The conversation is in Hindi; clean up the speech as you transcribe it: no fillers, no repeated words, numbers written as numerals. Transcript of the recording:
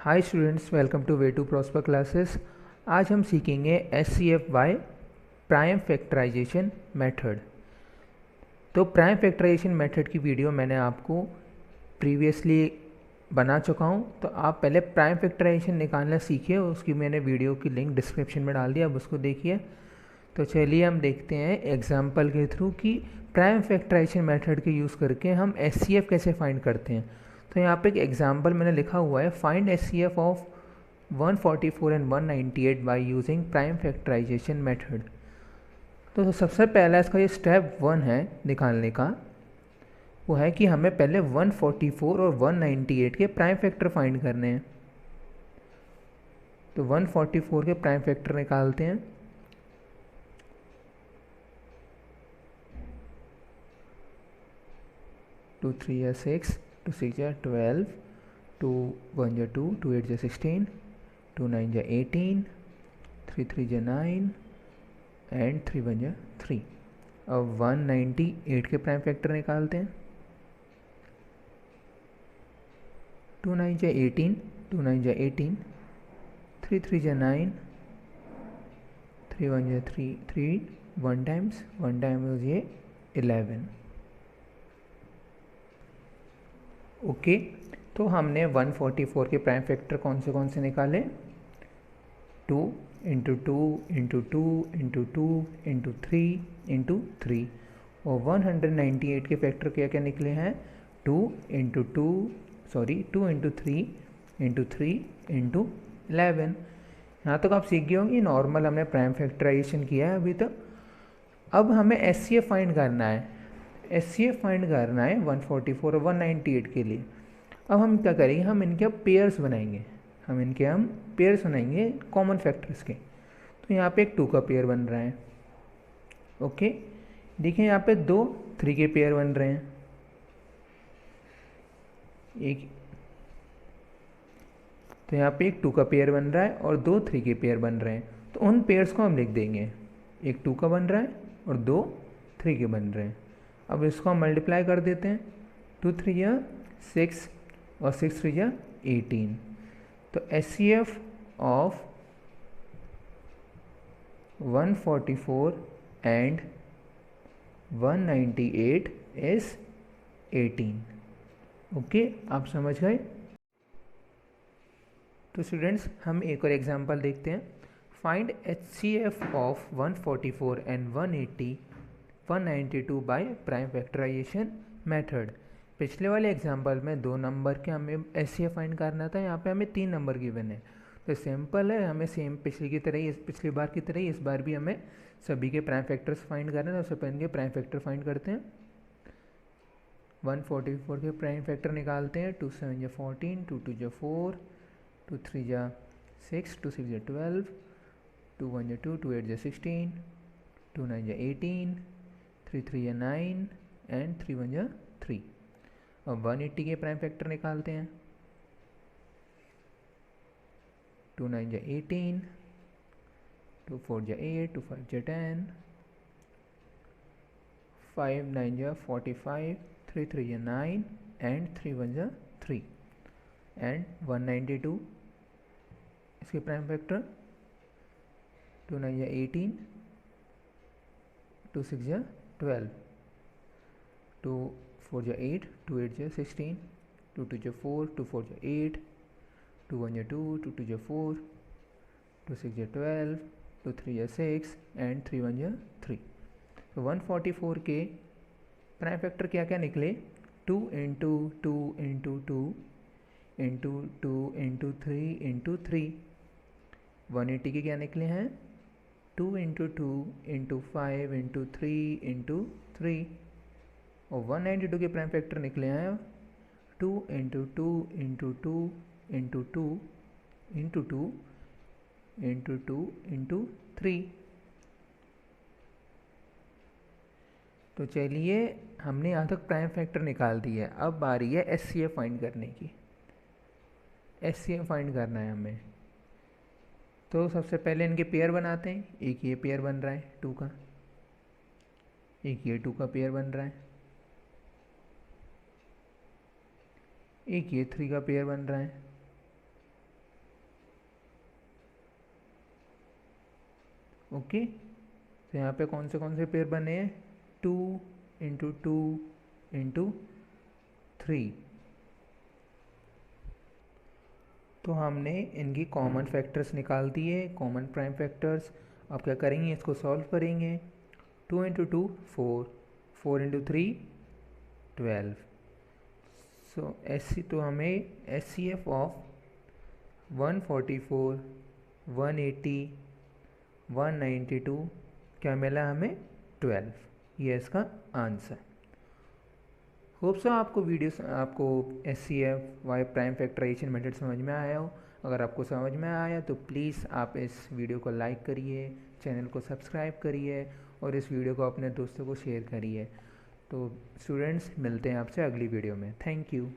Hi students, welcome to way to prosper classes. आज हम सीखेंगे SCF by prime factorisation method. तो प्राइम फैक्टराइजेशन मेथड की वीडियो मैंने आपको प्रीवियसली बना चुका हूँ। तो आप पहले प्राइम फैक्टराइजेशन निकालना सीखिए, उसकी मैंने वीडियो की लिंक डिस्क्रिप्शन में डाल दिया, अब उसको देखिए। तो चलिए हम देखते हैं एग्जाम्पल के थ्रू कि प्राइम फैक्टराइजेशन मेथड के यूज़ करके हम SCF कैसे फाइंड करते हैं। तो यहाँ पे एक एग्जाम्पल मैंने लिखा हुआ है, find SCF of 144 and 198 by using prime factorisation method. तो सबसे पहला इसका ये स्टेप 1 है निकालने का, वो है कि हमें पहले 144 और 198 के प्राइम फैक्टर फाइंड करने हैं। तो 144 के प्राइम फैक्टर निकालते हैं। टू थ्री या 6, टू 6 या 12, टू 1 या 2, टू 8 या 16, टू 9 या 18, 3 3 या 9 एंड 3 1 या 3। अब 198 के प्राइम फैक्टर निकालते हैं। 2 9 या 18, 2 9 या 18, 3 3 या 9, 3 1 या 3 3, 1 टाइम्स ये 11। ओके, तो हमने 144 के प्राइम फैक्टर कौन से निकाले? 2 into 2 into 2 into 2 into 3 into 3। और 198 के फैक्टर क्या क्या निकले हैं? 2 इंटू 2 इंटू 3 इंटू 3 इंटू 11। यहाँ तक आप सीख गए होंगे। नॉर्मल हमने प्राइम फैक्टराइजेशन किया है अभी तक। अब हमें SCF फाइंड करना है। SCF फाइंड करना है 144 और 198 के लिए। अब हम क्या करेंगे, हम इनके पेयर्स बनाएंगे। हम पेयर्स बनाएंगे कॉमन फैक्टर्स के। तो यहाँ पे एक 2 का पेयर बन रहा है। ओके, देखिए यहाँ पे 2 3 के पेयर बन रहे हैं। एक तो यहाँ पे एक 2 का पेयर बन रहा है और 2 3 के पेयर बन रहे हैं। तो उन पेयर्स को हम लिख देंगे। एक 2 का बन रहा है और 2 3 के बन रहे हैं। अब इसको हम मल्टीप्लाई कर देते हैं। 2 3 या 6 और 6 3 या 18। तो SCF of 144 and 198 is 18। Okay, आप समझ गए। तो स्टूडेंट्स, हम एक और एग्जांपल देखते हैं। Find HCF of 144 and 192 by prime factorisation method. पिछले वाले एग्जांपल में 2 नंबर के हमें SCF फाइंड करना था, यहाँ पे हमें 3 नंबर गिवन है। तो सिंपल है, हमें सेम पिछली बार की तरह ही इस बार भी हमें सभी के प्राइम फैक्टर्स फाइंड करना है। तो सबसे पहले प्राइम फैक्टर फाइंड करते हैं। 144 के प्राइम फैक्टर निकालते हैं। 2 7 या 14, 2 2 या 4, 2 3 या 6, 2 6 या 12, 2 1 या 2, 2 8 या 16, 2 9 या 18, 3 3 या 9 एंड 3 1 या 3। अब 180 के प्राइम फैक्टर निकालते हैं। 2 9 या 18, 2 4 या 8, 2 5 या 10, 5 9 या 45, 3 3 या 9 एंड 3 1 या 3। एंड 192 इसके प्राइम फैक्टर। 2 9 या 18, 2 6 या 12, 2 4 या 8, 2 8 या 16, 2 2 या 4, 2 4 या 8, 2 1 या 2, 2 2 या 4, 2 6 या 12, 2 3 या 6 एंड 3 1 या 3। तो 144 के प्राइम फैक्टर क्या क्या निकले? 2 into 2 into 2 into 2 into 3 into 3। 180 के क्या निकले हैं? 2 इंटू 2 इंटू 5 इंटू 3 इंटू 3। और 192 के प्राइम फैक्टर निकले हैं 2 into 2 into 2 into 2 into 2 into 2 into 3। तो चलिए, हमने यहाँ तक प्राइम फैक्टर निकाल दिया है। अब बारी है SCF फाइंड करने की। SCF फाइंड करना है हमें। तो सबसे पहले इनके पेयर बनाते हैं। एक ये पेयर बन रहा है 2 का, एक ये 2 का पेयर बन रहा है, एक ये 3 का पेयर बन रहा है, ओके, तो यहाँ पे कौन से पेयर बने हैं, 2 × 2 × 3। तो हमने इनकी कॉमन फैक्टर्स निकाल दिए, कॉमन प्राइम फैक्टर्स। अब क्या करेंगे, इसको सॉल्व करेंगे। 2 × 2 4, 4 × 3 12। तो हमें HCF ऑफ 144, 180, 192 क्या मिला हमें, 12। ये इसका आंसर। होप सो आपको HCF via prime factorisation method समझ में आया हो। अगर आपको समझ में आया तो प्लीज़ आप इस वीडियो को लाइक करिए, चैनल को सब्सक्राइब करिए और इस वीडियो को अपने दोस्तों को शेयर करिए। तो स्टूडेंट्स, मिलते हैं आपसे अगली वीडियो में। Thank you.